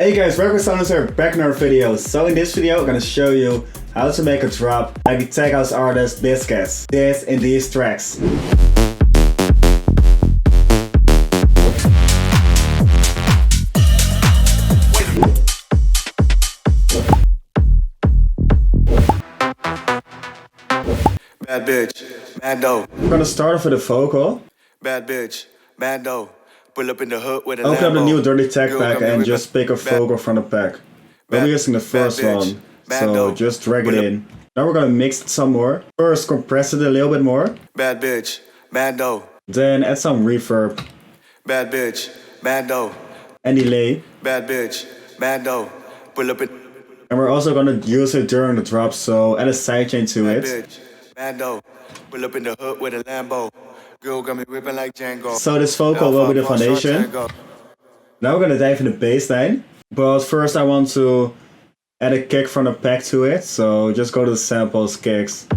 Hey guys, welcome to Sonance here, back in our video. So in this video I'm gonna show you how to make a drop like the tech house artist Biscits did in these tracks. Bad bitch, mad dough. I'm gonna start off with a vocal. Bad bitch, mad dough. Pull up in the hood with a Open up the Lambo. new dirty tech Girl, pack got me and with just my pick a vocal from the pack. We'll be using the first bitch, one, bad so dough. just drag it Pull up. in. Now we're gonna mix it some more. First compress it a little bit more, Bad bitch, mad dough. then add some reverb Bad bitch, mad dough. and delay. Bad bitch, mad dough. Pull up in And we're also gonna use it during the drop, so add a sidechain to bad it. bitch, mad dough. Pull up in the hood with a Lambo. Girl got me whipping like Django. So this vocal will be the foundation. Now we're gonna dive into the bass line, but first I want to add a kick from the pack to it, so just go to the samples, kicks.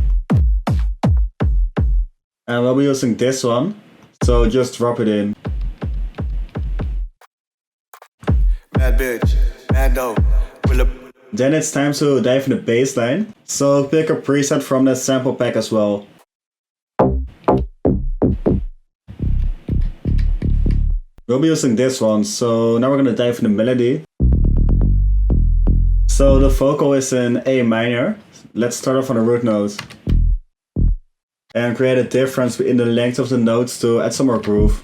And we'll be using this one, so just drop it in. Bad bitch, mad dough. Pull up. Then it's time to dive in the bass line, so pick a preset from the sample pack as well. We'll be using this one, so now we're gonna dive in the melody. So the vocal is in A minor. Let's start off on the root note. And create a difference in the length of the notes to add some more groove.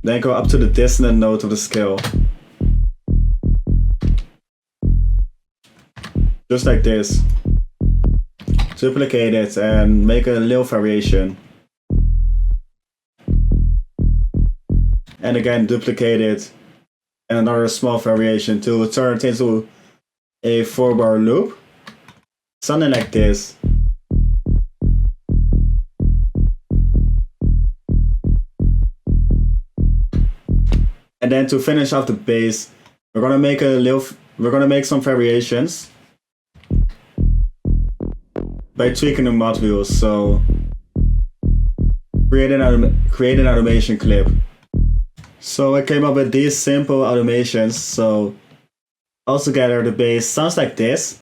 Then go up to the dissonant note of the scale. Just like this. Duplicate it and make a little variation. And again duplicate it and another small variation to turn it into a 4-bar loop. Something like this. And then to finish off the bass, we're gonna make some variations by tweaking the mod wheels. So create an automation clip. So I came up with these simple automations. So altogether the bass sounds like this.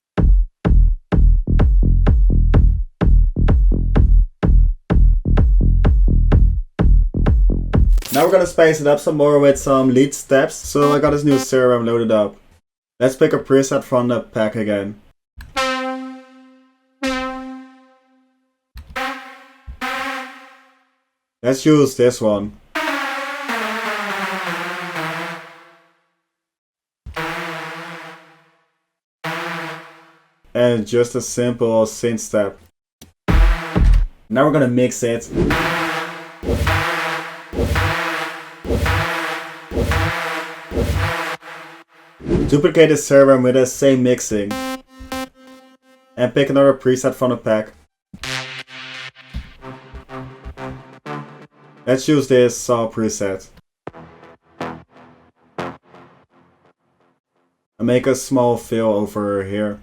Now we're gonna spice it up some more with some lead steps. So I got this new Serum loaded up. Let's pick a preset from the pack again. Let's use this one. And just a simple synth step. Now we're gonna mix it. Duplicate the Serum with the same mixing. And pick another preset from the pack. Let's use this saw preset. And make a small fill over here.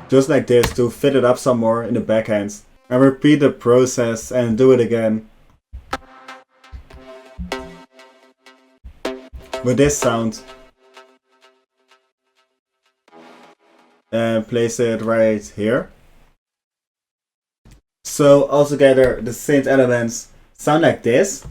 Just like this to fit it up some more in the backhand. And repeat the process and do it again. With this sound. And place it right here. So altogether the synth elements sound like this.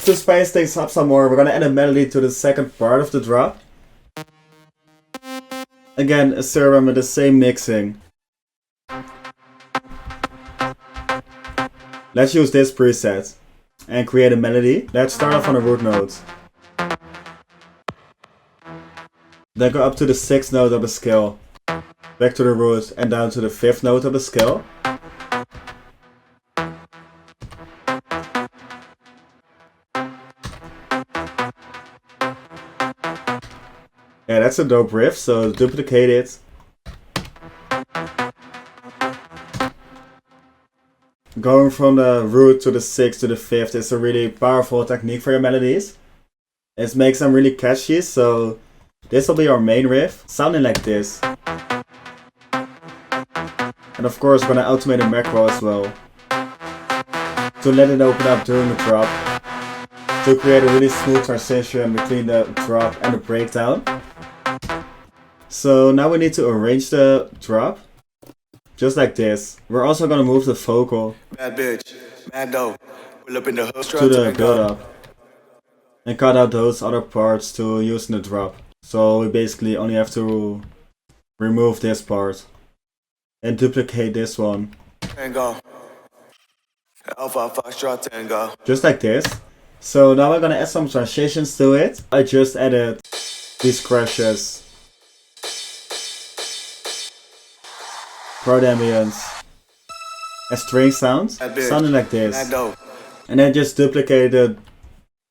To spice things up some more, we're gonna add a melody to the second part of the drop. Again, a Serum with the same mixing. Let's use this preset and create a melody. Let's start off on the root note. Then go up to the 6th note of the scale, back to the root and down to the 5th note of the scale. Yeah, that's a dope riff, so duplicate it. Going from the root to the 6th to the 5th is a really powerful technique for your melodies. It makes them really catchy, so this will be our main riff, sounding like this. And of course, we're gonna automate a macro as well to let it open up during the drop, to create a really smooth transition between the drop and the breakdown. So now we need to arrange the drop, just like this. We're also gonna move the vocal Bad bitch, mad dough. Pull up in the hood, to the build up and cut out those other parts to use in the drop. So we basically only have to remove this part and duplicate this one. Tango. Alpha Foxtrot Tango. Just like this. So now we're gonna add some transitions to it. I just added these crashes, crowd ambience, and string sounds, sounding like this. And then just duplicated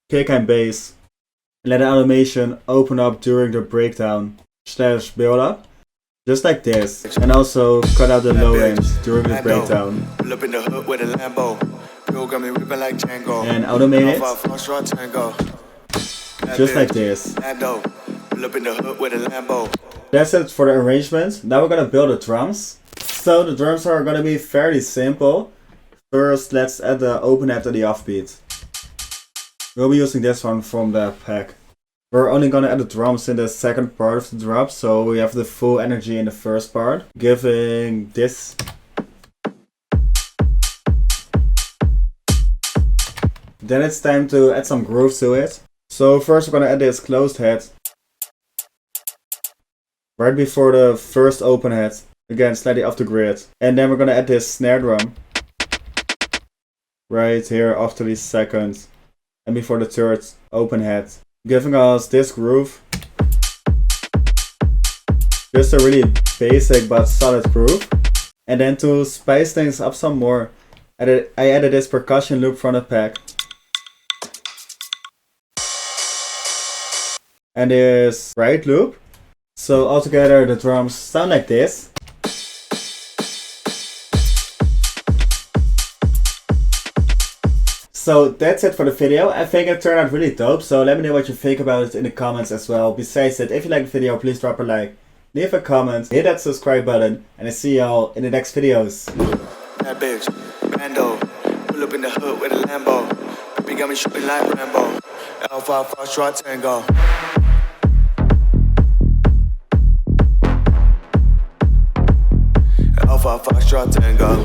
kick and bass and let the animation open up during the breakdown / build up, just like this. And also cut out the low end during the breakdown and automate it, just like this. That's it for the arrangement. Now we're gonna build the drums. So the drums are gonna be fairly simple. First, let's add the open head and the offbeat. We'll be using this one from the pack. We're only gonna add the drums in the second part of the drop, so we have the full energy in the first part, giving this. Then it's time to add some groove to it. So first we're gonna add this closed head right before the first open head, again slightly off the grid. And then we're gonna add this snare drum right here after the second and before the third open head, giving us this groove. Just a really basic but solid groove. And then to spice things up some more, I added this percussion loop from the pack and this right loop. So altogether the drums sound like this. So that's it for the video. I think it turned out really dope, so let me know what you think about it in the comments as well. Besides that, if you like the video, please drop a like, leave a comment, hit that subscribe button, and I see y'all in the next videos. That bitch, Bando. Pull up in the hood with a Lambo. Baby got me shooting like Rambo. Alpha Foxtrot Tango. Alpha Foxtrot Tango.